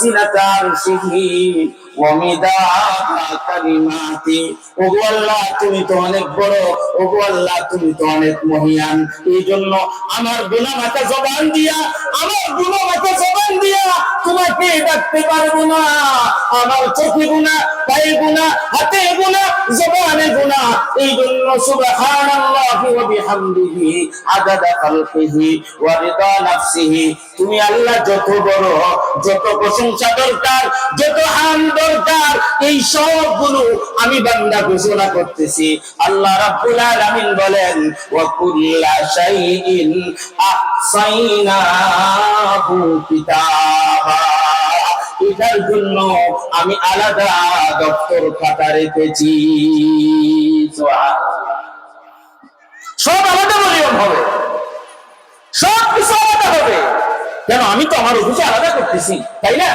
ওয়াসিনাতা আরশিহি ওয়া মিদাদা কালিমাতি। ওগো আল্লাহ তুমি তো অনেক বড়, ওগো আল্লাহ তুমি তো অনেক মহিয়ান। এই জন্য আমার গুনাহ মাথা জবান দিয়া, আমার গুনাহ মাথা জবান দিয়া তোমাকে ডাকতে পারবো না। আমার চোখে গুনাহ, পায়ে গুনাহ, হাতে গুনাহ, জবানে গুনাহ। এই জন্য সুবহানাল্লাহি ওয়া বিহামদিহি আদাদা খালকিহি ওয়া রিদা নাফসিহি। তুমি আল্লাহ যত বড়, যত প্রশংসা দরকার, যত হাম দরকার, এই সবগুলো আমি বান্দা ঘোষণা করতেছি। আল্লাহ রাব্বুল আলামিন বলেন ওয়া কুল্লা শাইইন আহসাইনাহু কিতাবা। এটার জন্য আমি আলাদা দপ্তর খাতা রেখেছি। সব আলাদা ভলিউম হবে, সব কিছু আলাদা হবে। কেন? আমি তো আমার অফিসে আলাদা করতেছি, তাই না?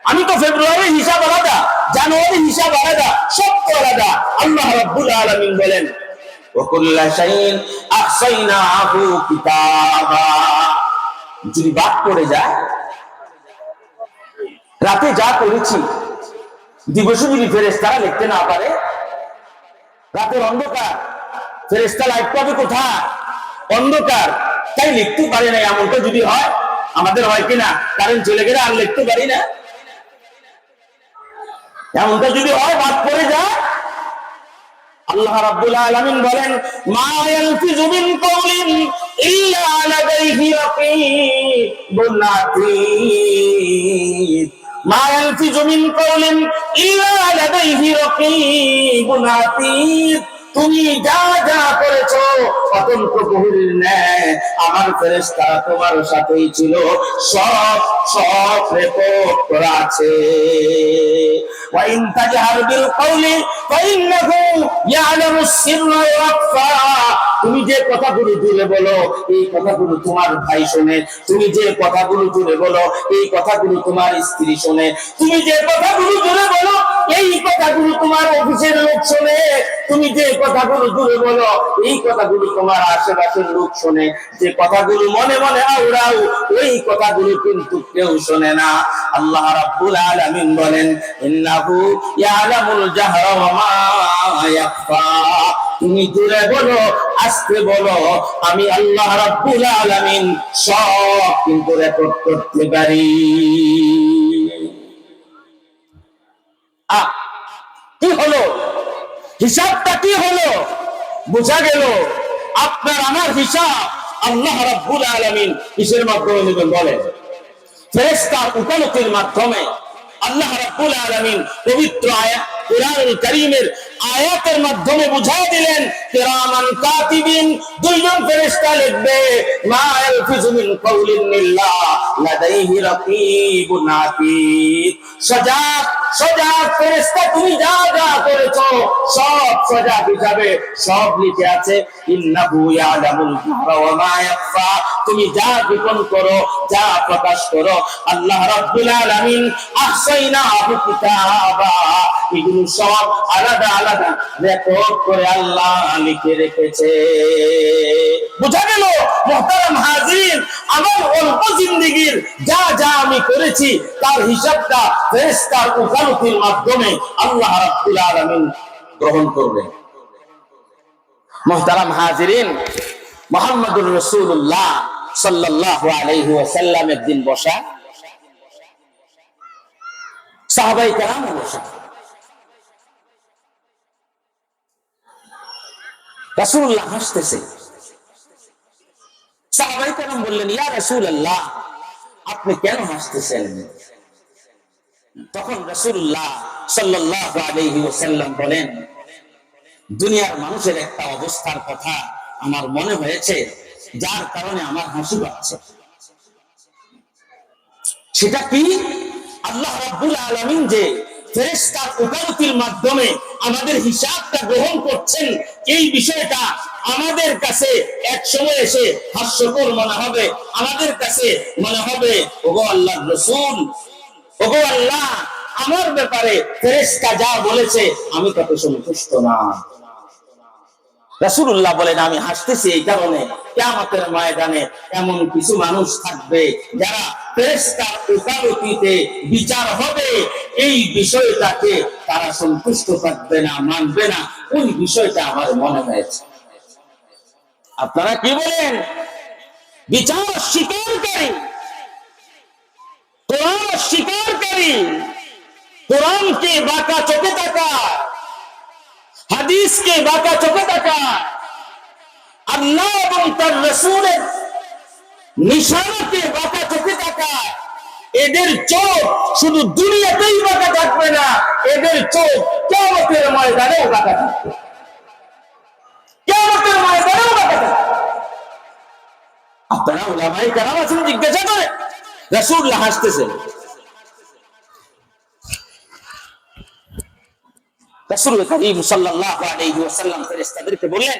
আমি তো ফেব্রুয়ারি হিসাব আলাদা, জানুয়ারি হিসাব আলাদা, সব তো আলাদা। আল্লাহ রাব্বুল আলামিন বলেন ওয়া কুল্লা শাইইন আহসাইনাহু কিতাবা। যদি বাদ পড়ে যায়, রাতে যা করেছি দিবসে যদি ফেরেশতারা লিখতে না পারে, রাতের অন্ধকার, ফেরেশতা লাইট পাবে কোথায়? অন্ধকার, তাই লিখতে পারে না। এমনটা যদি হয়, আমাদের হয় কিনা, কারেন্ট চলে গেলে আর লিখতে পারি না, এমনটা যদি হয়, বাদ পড়ে যায়, আল্লাহ রাব্বুল আলামিন বলেন মা ইয়ালফিযু মিন কাওলিন ইল্লা লাদাইহি রাকীবুন আতীদ। মা ইয়ালফিযু মিন কাওলিন ইল্লা লাদাইহি রাকীবুন আতীদ। তুমি যা যা করেছো অতন্ত প্রহরীর ন্যায় আমার ফেরেশতারা তোমার সাথেই ছিল, সব সব রেকর্ড করা আছে। ওয়া ইন তাজহার বিল কওলি ফাইন্নাহু ইয়ালামুস সিররা ওয়া আখফা। তুমি যে কথাগুলো জুড়ে বলো, এই কথাগুলো তোমার ভাই শোনে। তুমি যে কথাগুলো জুড়ে বলো, এই কথাগুলো তোমার স্ত্রী শোনে। তুমি যে কথাগুলো জুড়ে বলো, এই কথাগুলো তোমার অফিসের লোক শোনে। তুমি যে কথাগুলো জুড়ে বলো, এই কথাগুলো তোমার আশেপাশের লোক শোনে। যে কথাগুলো মনে মনে আওড়াও, ওই কথাগুলো কিন্তু কেউ শোনে না। আল্লাহ রাব্বুল আলামিন বলেন ইন্নাহু ইয়ালামুল জাহরা ওয়া মা ইয়াখফা। তুমি জোরে বলো, আস্তে বলো, আমি আল্লাহ রাব্বুল আলামিন সব কিন্তু রেকর্ড করতে পারি। কি হলো? হিসাবটা কি হলো? বোঝা গেল আপনার আমার হিসাব আল্লাহ রাব্বুল আলামিন কিসের মাধ্যমে নেবেন বলেন? ফেরেশতার উকালতির মাধ্যমে। আল্লাহ রাব্বুল আলামিন পবিত্র আয়াত কুরআনুল কারীমের আয়াতের মাধ্যমে বুঝাই দিলেন কিরামান কাতিবিন, দুইজন ফেরেশতা লিখবে মা ইয়ালফিযু মিন কাওলিন ইল্লা লাদাইহি রাকীবুন আতীদ। সজাগ সজাগ ফেরেশতা, তুমি যা যা করেছো সব সজাগ হিসাবে সব লিখে আছে। ইন্নাহু ইয়ালামুল জাহরা ওয়া মা ইয়াখফা। তুমি যা গোপন করো, যা প্রকাশ করো, আল্লাহ রাব্বুল আলামিন আহসাইনাহু কিতাবা। এগুলো সব আলাদা আলাদা রেকর্ড করে আল্লাহ লিখে রেখেছে। বুঝা গেল মুহতারাম হাজির, আমার অল্প জিন্দেগীর যা যা আমি করেছি তার হিসাবটা ফেরেশতার ওকালতির মাধ্যমে আল্লাহ রাব্বুল আলামিন গ্রহণ করবেন। মুহতারাম হাজিরিন, মুহাম্মদুর রাসূলুল্লাহ সাল্লাল্লাহু আলাইহি ওয়াসাল্লাম একদিন বসা, সাহাবায়ে কেরাম বসা। রাসূলুল্লাহ হাসতেছে। সাহাবায়ে কেরাম বললেন ইয়া রাসূলুল্লাহ, আপনি কেন হাসতেছেন? তখন রাসূলুল্লাহ সাল্লাল্লাহু আলাইহি ওয়াসাল্লাম বলেন দুনিয়ার মানুষের একটা অবস্থার কথা আমার মনে হয়েছে, যার কারণে আমার হাসি পাচ্ছে। সেটা কি? আল্লাহ রাব্বুল আলামিন যে ফেরেশতার ওকালতির মাধ্যমে আমাদের হিসাবটা গ্রহণ করছেন, এই বিষয়টা আমাদের কাছে এক সময় এসে হাস্যকর মনে হবে। আমাদের কাছে মনে হবে ওগো আল্লাহর রাসূল, ওগো আল্লাহ, আমার ব্যাপারে ফেরেশতা যা বলেছে আমি তাতে সন্তুষ্ট না। রাসূলুল্লাহ বলেন, আমি হাসতেছি এই কারণে কিয়ামতের ময়দানে এমন কিছু মানুষ থাকবে যারা ফেরেশতার ওকালতিতে বিচার হবে, এই বিষয়টাকে তারা সন্তুষ্ট থাকবে না, মানবে না। ওই বিষয়টা আমার মনে হয়েছে। আপনারা কি বলেন? বিচার স্বীকারকারী, কোরআন স্বীকারকারী, কোরআনকে বাঁকা চোখে তাকায়, হাদিসকে বাঁকা চোখে তাকায়, আল্লাহ এবং তার রাসূলের নিশানাকে বাঁকা চোখে তাকায়, এদের চোখ শুধু দুনিয়াতেই বাঁকা থাকবে না, এদের চোখ কিয়ামতের ময়দানেও বাঁকা থাকবে। কিয়ামতের ময়দানেও বাঁকা থাকবে। আপনারা উলামায়ে কেরাম আছেন, জিজ্ঞাসা করে। রাসূলুল্লাহ হাসতেছেন। রাসূল করিম সাল্লাল্লাহু আলাইহি ওয়াসাল্লাম ফেরেশতাদেরকে বললেন,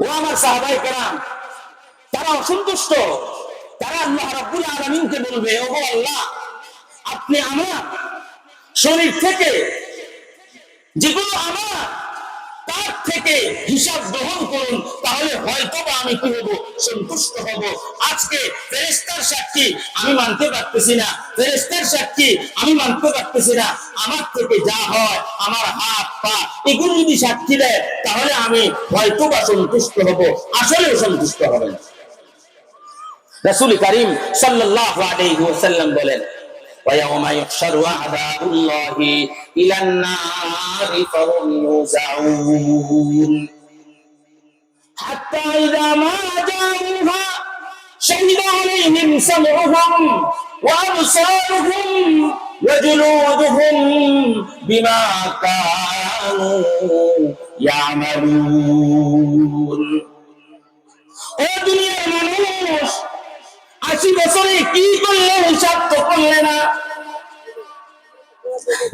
ও আমার সাহাবায়ে কেরাম, তারা অসন্তুষ্ট, তারা আল্লাহ রাব্বুল আলামিনকে বলবে, ও আল্লাহ, আপনি আমার শরীর থেকে যেগুলো আমার, তার থেকে হিসাব গ্রহণ করুন, তাহলে হয়তোবা আমি কি হব? সন্তুষ্ট হব। আজকে ফেরেশতার সাক্ষী আমি মানতে পারতেছি না, ফেরেশতার সাক্ষী আমি মানতে পারতেছি না। আমার থেকে যা হয়, আমার হাত পা এগুলো যদি সাক্ষী দেয়, তাহলে আমি হয়তোবা সন্তুষ্ট হব, আসলেও সন্তুষ্ট হবেন। রাসূল করিম সাল্লাল্লাহু আলাইহি ওয়াসাল্লাম বলেন, وَيَوْمَ يُحْشَرُ أَعْدَاءُ اللَّهِ إِلَى النَّارِ فَهُمْ يُوزَعُونَ حَتَّى إِذَا مَا جَاءُوهَا شَهِدَ عَلَيْهِمْ سَمْعُهُمْ وَأَبْصَارُهُمْ وَجُلُودُهُمْ بِمَا كَانُوا يَعْمَلُونَ। ও দুনিয়ার মানুষ, 80 বছরে কি করলে হিসাব তো করলে না,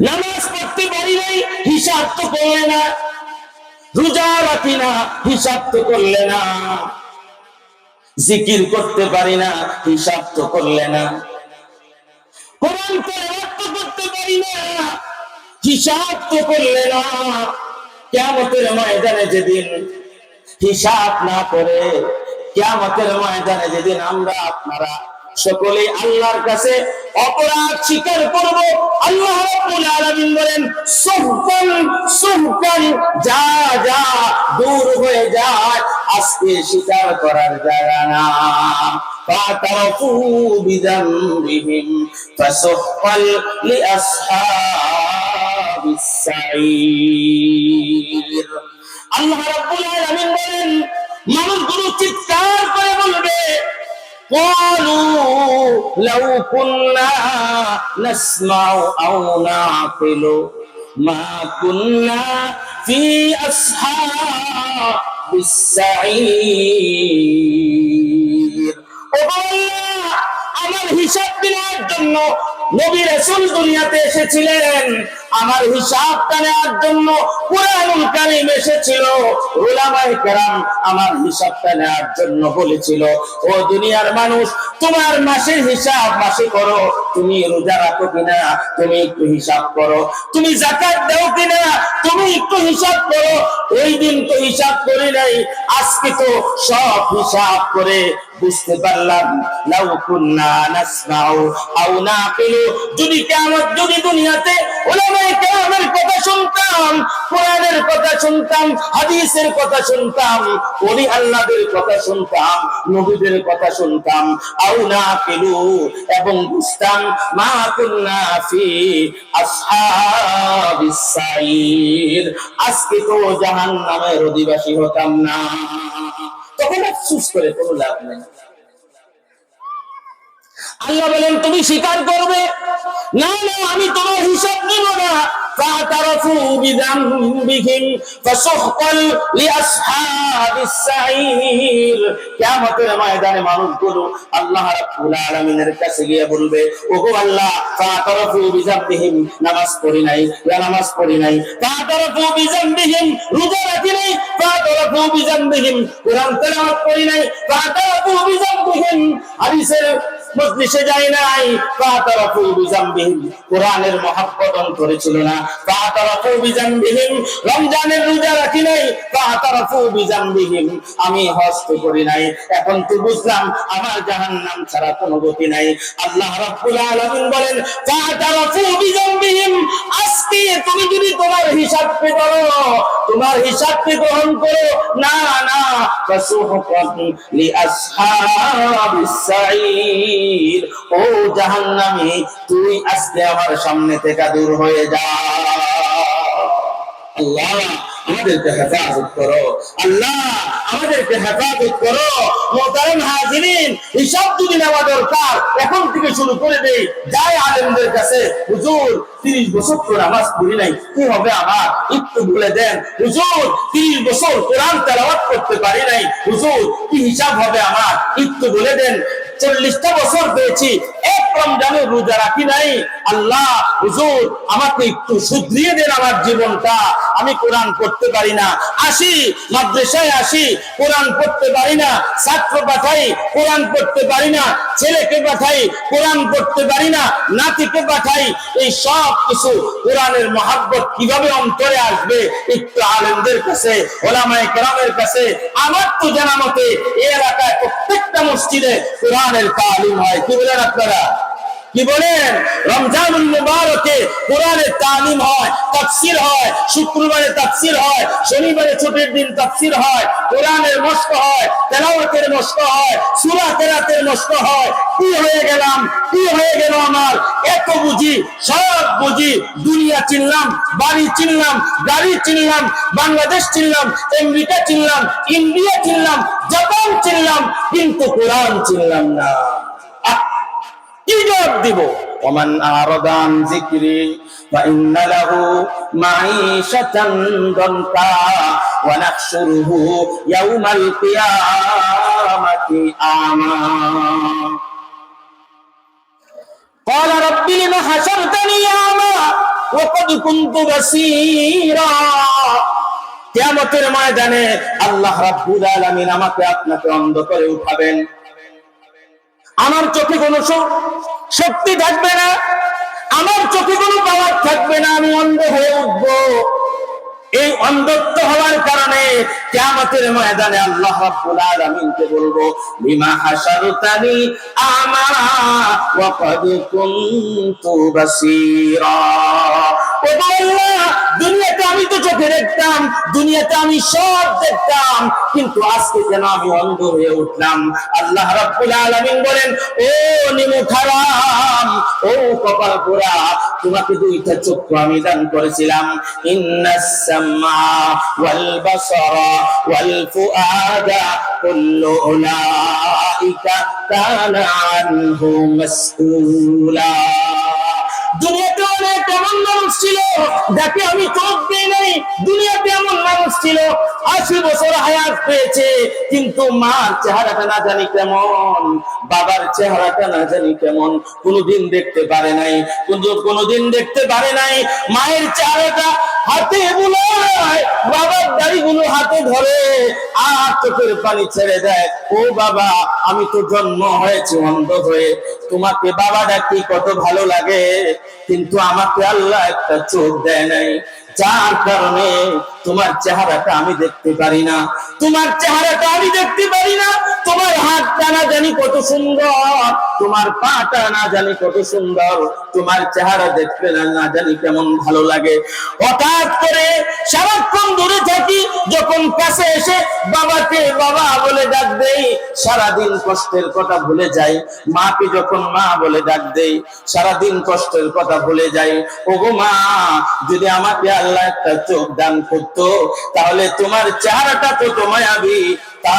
নামাজ পড়তে পারি নাই, হিসাব তো করলে না, রোজা রাখি না, হিসাব তো করলে না, জিকির করতে পারি না, হিসাব তো করলে না, কোরআন তেলাওয়াত তো করতে পারি না, হিসাব তো করলে না। কিয়ামতের ময়দানে যেদিন হিসাব না করে, কিয়ামতের ময়দানে যেদিন আমরা আপনারা সকলে আল্লাহর কাছে অপরাধ স্বীকার করব, আল্লাহ রাব্বুল আলামিন বলেন, সুহকান সুহকান, যা যা দূর হয়ে যায়, আজকে স্বীকার করার জায়গা না। ফাতারাফু বিযামবিহিম ফাসুহকাল লিআসহাবিস সাঈর। আল্লাহ রাব্বুল আলামিন বলেন, মানুষগুলো চিৎকার করে বলবে, قالوا لو كنا نسمع أو نعقل ما كنا في أصحاب السعير। আমার হিসাব নেওয়ার জন্য নবী রাসূল দুনিয়াতে এসেছিলেন, আমার হিসাবটা নেওয়ার জন্য কুরআনুল কারীম এসেছিল, উলামায়ে কেরাম আমার হিসাবটা নেওয়ার জন্য বলেছিল, ও দুনিয়ার মানুষ, তোমার মাসের হিসাব মাসে করো, তুমি রোজা রাখো কিনা তুমি একটু হিসাব করো, তুমি যাকাত দাও কিনা তুমি একটু হিসাব করো। ওই দিন তো হিসাব করি নাই, আজকে তো সব হিসাব করে বুঝতে পারলাম, লাউ কুন্না নাসমাউ আও নাকিলু, যদি কিয়ামত, যদি দুনিয়াতে উলামায়ে কেরামের কথা শুনতাম, কোরআনের কথা শুনতাম, হাদিসের কথা শুনতাম, ওলি আল্লাহদের কথা শুনতাম, নবীদের কথা শুনতাম, আও নাকিলু, এবং বুঝতাম, মা কুন্না ফি আসহাবিস সাঈর, আজকে তো জাহান্নামের অধিবাসী হতাম না। তখন আফসোস করে কোনো লাভ নেই। আল্লাহ বলেন, তুমি স্বীকার করবে না, না আমি তোমার হিসাব নিব না। فاعترفوا بذنبهم فسحقا لأصحاب السعير। কিয়ামতের ময়দানে মানুষগুলো আল্লাহ রাব্বুল আলামিনের কাছে গিয়ে বলবে, ওগো আল্লাহ, ফাতারাফু বিযামবিহিম, নামাজ পড়ি নাই, নামাজ পড়ি নাই, ফাতারাফু বিযামবিহিম, রোজা রাখি নাই, ফাতারাফু বিযামবিহিম, কুরআন তেলাওয়াত করি নাই, ফাতারাফু বিযামবিহিম, হাদিসের মজলিসে যায় নাই, ফাতারাফু বিজামবিহিম, কোরআনের মহব্বত অন্তরে ছিল না, ফাতারাফু বিজামবিহিম, রমজানের রোজা রাখি নাই, ফাতারাফু বিজামবিহিম, আমি হজ করি নাই, এখন তো বুঝলাম আমার জাহান্নাম ছাড়া কোনো গতি নাই। আল্লাহ রাব্বুল আলামিন বলেন ফাতারাফু বিজামবিহিম, আজকে তুমি যদি তোমার হিসাবকে করো, তোমার হিসাবকে গ্রহণ করো, না না, ফাসুহকান লিআসহাবিস সাঈর, ও জাহান্নামী তুই আজকে আমার সামনে থেকে দূর হয়ে যা। আল্লাহ আমাদেরকে হেফাজত করো, আল্লাহ আমাদেরকে হেফাজত করো। মোহতারাম হাজিরিন, হিসাব যদি নেওয়া দরকার এখন থেকে শুরু করে দেই, যায় আলেমদের কাছে, হুজুর 30 বছর তো নামাজ পড়ি নাই, কি হবে আমার, একটু বলে দেন। হুজুর 30 বছর কোরআন তেলাওয়াত করতে পারি নাই, হুজুর কি হিসাব হবে আমার, একটু বলে দেন। 40টা বছর পেয়েছি, এক রমজানের রোজা রাখি নাই, আল্লাহ হুজুর আমাকে একটু শুধরিয়ে দেন আমার জীবনটা, আমি কোরআন পড়তে পারি না, আসি মাদ্রাসায় আসি কোরআন পড়তে পারি না, ছাত্র পাঠাই কোরআন পড়তে পারি না, ছেলেকে পাঠাই কোরআন পড়তে পারি না, নাতিকে পাঠাই, এই সব কিছু কোরআনের মহব্বত কিভাবে অন্তরে আসবে? একটু আলেমদের কাছে, ওলামায়ে কেরামের কাছে। আমার তো জানা মতে এই এলাকায় প্রত্যেকটা মসজিদে কোরআনের তালিম হয়, কি বলেন আপনারা, কি বলেন? রমজানুল মুবারকে কোরআনের তালিম হয়, তাফসীর হয়, শুক্রবারে তাফসীর হয়, শনিবারে ছুটির দিন তাফসীর হয়, কোরআনের মশক হয়, তেলাওয়াতের মশক হয়, সূরা কেরাতের মশক হয়। কি হয়ে গেলাম, কি হয়ে গেল আমার, এত বুঝি, সব বুঝি, দুনিয়া চিনলাম, বাড়ি চিনলাম, গাড়ি চিনলাম, বাংলাদেশ চিনলাম, আমেরিকা চিনলাম, ইন্ডিয়া চিনলাম, জাপান চিনলাম, কিন্তু কোরআন চিনলাম না। কি জবাব দিব? ওমান আরাদা আন যিকরি ফাইন্না লাহু মাঈশাতান দানকা ওয়া নাহশুরুহু ইয়াওমাল কিয়ামাতি আমা। قال رب لما حشرتني أعمى وقد كنت بصيرا। কিয়ামতের ময়দানে আল্লাহ রাব্বুল আলামিন আমাকে আপনাকে অন্ধ করে উঠাবেন, আমার চোখে কোনো শক্তি থাকবে না, আমার চোখে কোনো পাওয়ার থাকবে না, আমি অন্ধ হয়ে উঠবো। এই অন্ধত্ব হওয়ার কারণে কিয়ামতের ময়দানে আল্লাহ রাব্বুল আলামিনকে বলবো লিমা হাশারতানি আমা ওয়া ক্বাদ কুনতু বাসীরা। ও আল্লাহ, দুনিয়াতে আমি তো চোখে দেখতাম, দুনিয়াতে আমি সব দেখতাম, কিন্তু আজকে কেন আমি অন্ধ হয়ে উঠলাম? আল্লাহ রাব্বুল আলামিন বলেন, ও নিমুখারাম, ও কপাল পোড়া, তোমাকে 2টা চক্ষু আমি দান করেছিলাম। ইন্নাস সামা ওয়াল বাসারা ওয়াল ফুআদা কুল্লু উলাইকা কানা আনহু মাসউলা। দুনিয়াতে অনেক এমন মানুষ ছিল যাকে আমি চোখ দিই নাই, দুনিয়াতে এমন মানুষ ছিল 80 বছর হায়াত পেয়েছে, কিন্তু মার চেহারাটা না জানি কেমন, বাবার চেহারাটা না জানি কেমন, কোনোদিন দেখতে পারে নাই, কোনোদিন দেখতে পারে নাই। মায়ের চেহারাটা হাতে বুলায়, বাবার দাড়িগুলো হাতে ধরে আর চোখের পানি ছেড়ে দেয়। ও বাবা, আমি তো জন্ম হয়েছি অন্ধ হয়ে, তোমাকে বাবা ডাকি কত ভালো লাগে, কিন্তু আমাকে আল্লাহ একটা চোখ দেয় নাই, যার কারণে তোমার চেহারাটা আমি দেখতে পারি না, তোমার চেহারাটা আমি দেখতে পারি না। তোমার হাতটা না জানি কত সুন্দর, তোমার পাটা না জানি কত সুন্দর, তোমার চেহারা দেখতে না জানি কেমন ভালো লাগে। হঠাৎ করে সারাক্ষণ দূরে থাকি, যখন কাছে এসে বাবাকে বাবা বলে ডাক দেই, সারাদিন কষ্টের কথা ভুলে যাই। মাকে যখন মা বলে ডাক দেই, সারাদিন কষ্টের কথা ভুলে যাই। ওগো মা, যদি আমাকে আল্লাহ একটা চোখ দান করতো, তাহলে তোমার চেহারাটা কত মায়াবী তা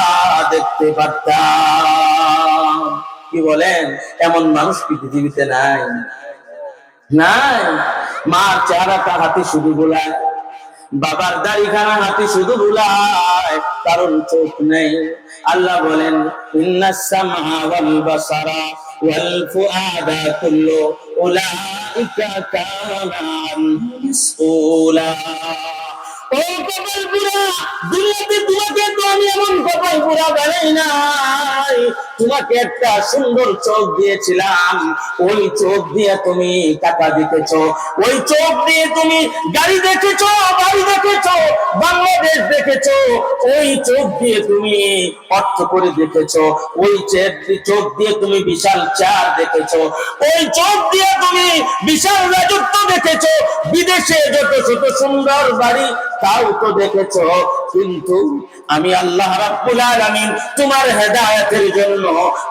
দেখতে পারতাম। কি বলেন? এমন মানুষ কি পৃথিবীতে নাই? নাই। মার চেহারাটা হাতে শুধু বোলায়, বাবার দাড়িখানা হাতে শুধু বোলায়, কারণ চোখ নেই। আল্লাহ বলেন ইন্নাস সামা ওয়াল বাসারা ওয়াল ফুআদা কুল্লু উলাইকা কানা আনহু মাসউলা। ও কপাল পুরা, দুনিয়াতে তোমাকে তো আমি এমন কপাল পুরা বানাই নাই। তোমাকে একটা সুন্দর চোখ দিয়েছিলাম, ওই চোখ দিয়ে তুমি টাকা দেখেছো, ওই চোখ দিয়ে তুমি গাড়ি দেখেছো, বাড়ি দেখেছো, বাংলাদেশ দেখেছো, ওই চোখ দিয়ে তুমি অর্থ করে দেখেছো, ওই চোখ দিয়ে তুমি বিশাল চার দেখেছো, ওই চোখ দিয়ে তুমি বিশাল রাজত্ব দেখেছো, বিদেশে যত ছোট সুন্দর বাড়ি তাও তো দেখেছো। কিন্তু আমি আল্লাহ রাব্বুল আলামিন তোমার হেদায়েতের জন্য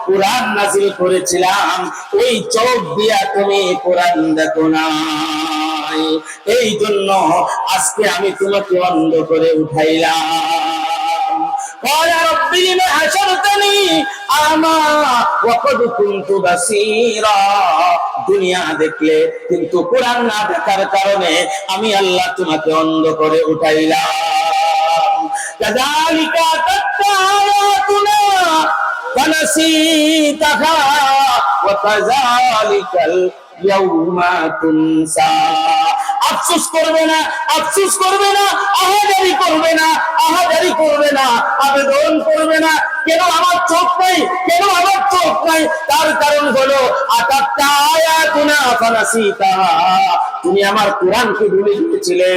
কুরআন নাযিল করেছিলাম, ওই চোখ দিয়া তুমি কুরআন দেখো নাই, এই জন্য আজকে আমি তোমাকে অন্ধ করে উঠাইলাম। قال رب لم حشرتني أعمى وقد كنت بصيرا। দুনিয়া দেখলে কিন্তু কুরআন না দেখার কারণে আমি আল্লাহ তোমাকে অন্ধ করে উঠাইলাম। কাযালিকা আতাতকা আয়াতুনা ফানাসিতাহা ওয়া কাযালিকাল ইয়াউমা তুনসা। আফসোস করবে না, আফসোস করবে না, আহাজারি করবে না, আহাজারি করবে না, আবেদন করবে না, কেন আমার চোখ নাই, কেন আমার চোখ নাই, তার কারণ হলো আতাতকা আয়াতুনা ফানাসিতাহা, তুমি আমার কোরআনকে ভুলে গিয়েছিলে,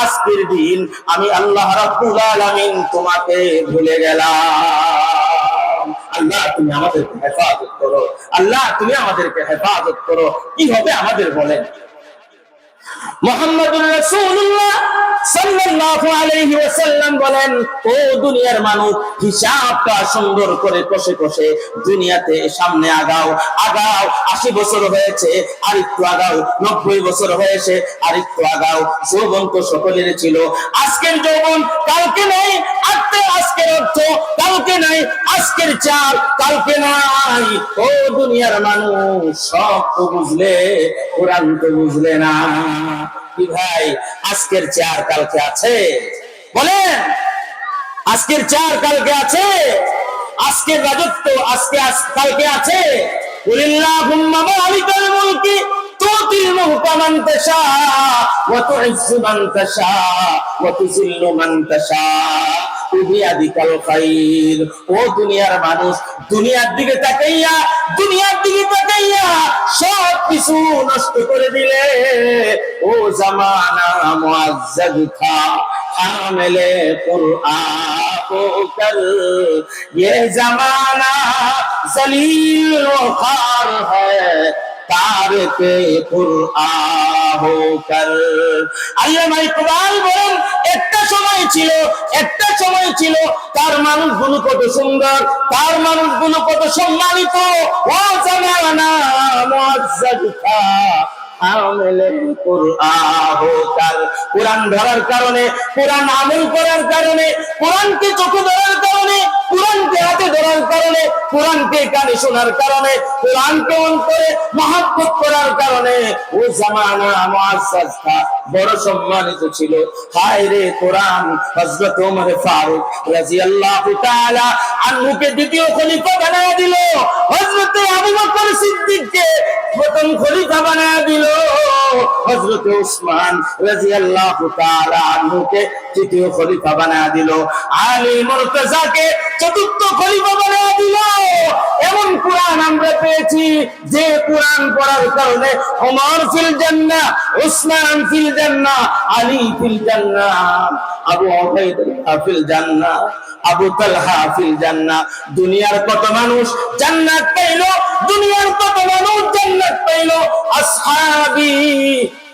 আজকের দিন আমি আল্লাহ রাব্বুল আলামিন তোমাকে ভুলে গেলাম। আল্লাহ তুমি আমাদেরকে হেফাজত করো, আল্লাহ তুমি আমাদেরকে হেফাজত করো। কি হবে আমাদের বলেন? মুহাম্মদুর রাসূলুল্লাহ সাল্লাল্লাহু আলাইহি ওয়াসাল্লাম বলেন, ও দুনিয়ার মানুষ, হিসাবটা সুন্দর করে কষে কষে দুনিয়াতে সামনে আগাও, আগাও। 80 বছর হয়েছে, আর একটু আগাও। 90 বছর হয়েছে, আর একটু আগাও। যৌবন তো সকলের ছিল, আজকের যৌবন কালকে নাই, আজকের অর্থ কালকে নাই, আজকের চাল কালকে নাই। ও দুনিয়ার মানুষ, সব তো বুঝলে, কোরআন তো বুঝলে না। কি ভাই, আজকের চার কালকে আছে? বলেন, আজকের চার কালকে আছে? আজকের রাজত্ব কালকে আছে? কুলিল্লাহুম্মা মালিকাল মুলকি তুতিল মুলকা মান তাশা ওয়া তুইজ্জু মান তাশা ওয়া তুযিল্লু মান তাশা বিয়াদিকাল খায়র। ও দুনিয়ার মানুষ, দুনিয়ার দিকে তাকাইয়া, দুনিয়ার দিকে তাকাইয়া সব কিছু নষ্ট করে দিলে। ও জামানা মুআজ্জাদ থা হামিলে কুরআন কর, ये जमाना जलील व खार है तारके कुरआन होकर। আল্লামা ইকবাল বলেন, একটা সময় ছিল তার মানুষগুলো কত সুন্দর, তার মানুষগুলো কত সম্মানিত। ও জামানা মুআজ্জাদ থা হামিলে কুরআন হোকার। কুরআন ধরার কারণে, কুরআন আমল করার কারণে, কুরআনকে চোখে ধরার কারণে, কুরআনকে হাতে ধরার কারণে, কুরআনকে কানে শোনার কারণে, কুরআনকে অন্তরে মহব্বত করার কারণে ও জামানা মুআজ্জাজ থা, বড় সম্মানিত ছিল। হায় রে কোরআন হযরত ওমর ফারুক রাদিয়াল্লাহু তাআলা আনহুকে দ্বিতীয় খলিফা বানায় দিল, হযরত আবু বকর সিদ্দিককে প্রথম খলিফা বানায় দিল, হযরত উসমান রাদিয়াল্লাহু তাআলা আনহুকে তৃতীয় খলিফা বানায় দিল, আলী মুর্তজাকে চতুর্থ খলিফা বানায় দিল। এমন কোরআন আমরা পেয়েছি যে কোরআন পড়ার কারণে ওমর ফিল জান্নাহ, উসমান ফিল জান্নাহ, আলী ফিল জান্নাহ, আবু উবাইদা ফিল জান্নাহ, আবু তালহা ফিল জান্নাহ। দুনিয়ার কত মানুষ জান্নাত পাইল, দুনিয়ার কত মানুষ জান্নাত পাইল। আসহাবী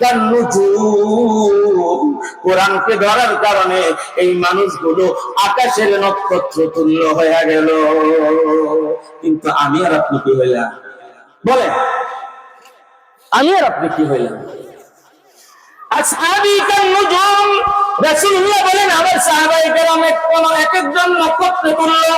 কান্নুজুম, কোরআনকে ধরার কারণে এই মানুষগুলো আকাশের নক্ষত্র তুল্য হয়ে গেল। কিন্তু আমি আর আপনি কি হইলাম? বলে, আমি আর আপনি কি হইলাম? আসহাবী কান্নুজুম, রাসূলুল্লাহ বলেন, আমার সাহাবায়ে কেরাম একজন নক্ষত্র তুল্য।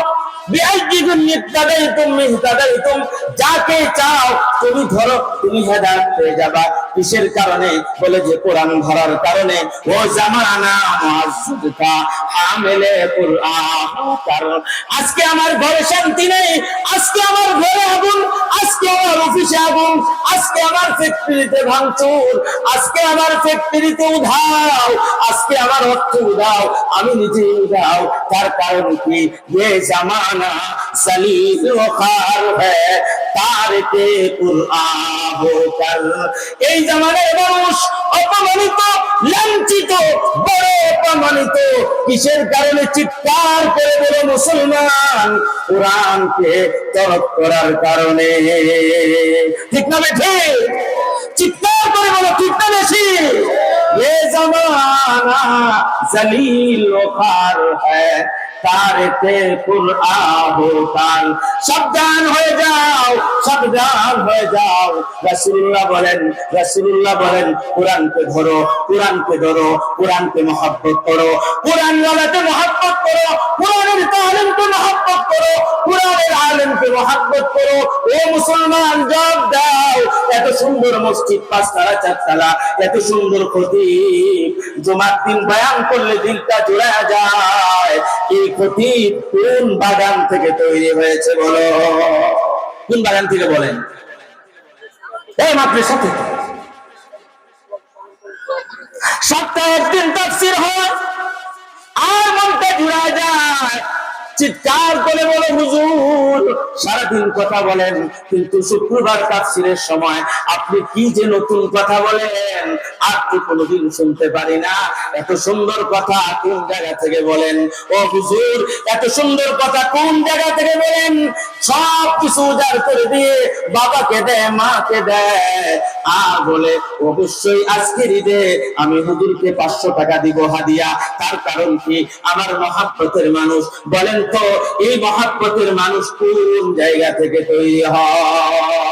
যাকে চাও তুমি ধরো, তুমি হেদায়েত পেয়ে যাবা, কিসের কারণে? বলে যে কোরআন ধরার কারণে। ও জামানা মুআজ্জিজকা হামিলে কুরআন। কারণ আজকে আমার ঘরে শান্তি নেই, আজকে আমার ঘরে আগুন, আজকে আমার অফিসে আগুন, আজকে আমার ফ্যাক্টরিতে ভাঙচুর, আজকে আমার ফ্যাক্টরিতে উধাও, আজকে আমার অর্থ উধাও, আমি নিজে উধাও। তার কারণ কি? ये जमाना जलील वखार है तारके कुरआन होकर। এই জামানার মানুষ অপমানিত, লাঞ্ছিত, বড় অপমানিত। কিসের কারণে? চিৎকার করে বলে মুসলমান, কোরআনকে তরক করার কারণে। ঠিক না ঠিক? চিৎকার করে বলো, ঠিক না বেশি? ये जमाना जलील वखार है तारके कुरआन होकर। সাবধান হয়ে যাও, সাবধান হয়ে যাও। রাসূলুল্লাহ বলেন কোরআনকে ধরো, কোরআনকে ধরো, কোরআনকে মহব্বত করো, কোরআন ওয়ালাকে মহব্বত করো, কোরআনের তালিমকে মহব্বত করো, কোরআনের আলেমকে মহব্বত করো। ও মুসলমান, জবাব দাও। এত সুন্দর মসজিদ, 5 তালা 4 তালা, এত সুন্দর খতিব, জুমার দিন বয়ান করলে দিলটা জুড়ে যায়। এই খতিব কোন বাগান থেকে তৈরি হয়েছে বলো? কোন বাগান থেকে বলেন? এই মাদ্রাসা থেকে। সপ্তাহে একদিন তাফসীর হয়, আর মনটা জুড়ে যায়। চিৎকার করে বলে, হুজুর সারাদিন কথা বলেন, কিন্তু শুক্রবার তাফসীরের সময় আপনি কি যে নতুন কথা বলেন, আর তো কোনোদিন শুনতে পারি না। এত সুন্দর কথা কোন জায়গা থেকে বলেন? ও হুজুর, এত সুন্দর কথা কোন জায়গা থেকে বলেন? সব কিছু উজাড় করে দিয়ে বাবাকে দেয়, মাকে দেয়, আর বলে অবশ্যই আজকের ঈদে আমি হুজুরকে 500 টাকা দিব হাদিয়া। তার কারণ কি? আমার মহব্বতের মানুষ। বলেন তো, এই মহব্বতের মানুষ কোন জায়গা থেকে তৈরি হয়?